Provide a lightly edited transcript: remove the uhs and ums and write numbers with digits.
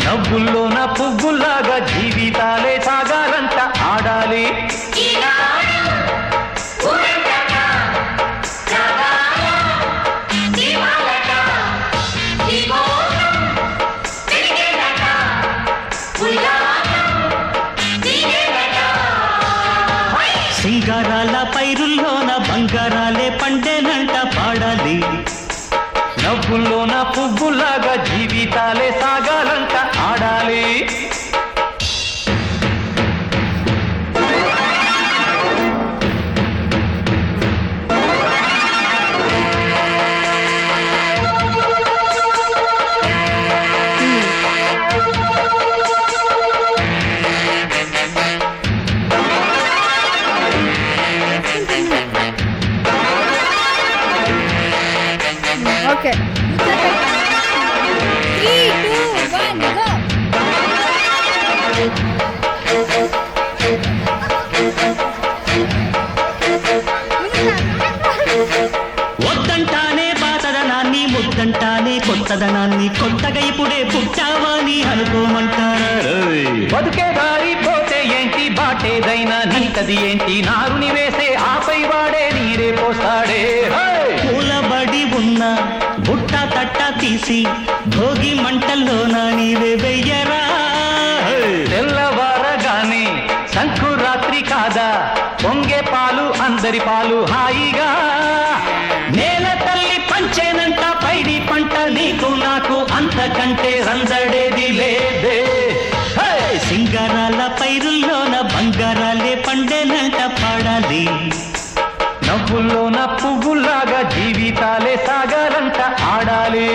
నవ్వుల్లోన పువ్వుల్లాగా జీవితాలే సాగాలంట ఆడాలి. సింగారాల పైరుల్లోన బంగారాలే పండేనంట పాడాలి. నవ్వుల్లోన పువ్వులాగా జీవితాలే సాగాలంట ఆడాలి. Okay 3, 2, 1 go. వద్దంటానే పాతదనాన్ని ముద్దంటానే కొత్తదనాన్ని కొత్తగా ఇప్పుడే పుట్టావని అనుకోమంటారు. బతుకే దారి పోతే ఏంటి బాటేదైనా నీకది ఏంటి నారుని వేసే ఆపై వాడే నీరే పోస్తాడే. పూలబడి ఉన్న బుట్ట తట్ట తీసి భోగి మంటల్లోన నీవే వెయ్యరా. తెల్లవారగానే సంకురాత్రి కాదా పొంగే పాలు అందరి పాలు హాయిగా. నేల తల్లి పంచేనంట పైడి పంట నీకు నాకు అంతకంటే రందడేది లేదే. సింగారాల పైరుల్లోన బంగారాలే పండేనంట పాడాలి. నవ్వుల్లోన పువ్వుల్లాగా జీవితాలే సాగాలంట ఆడాలి.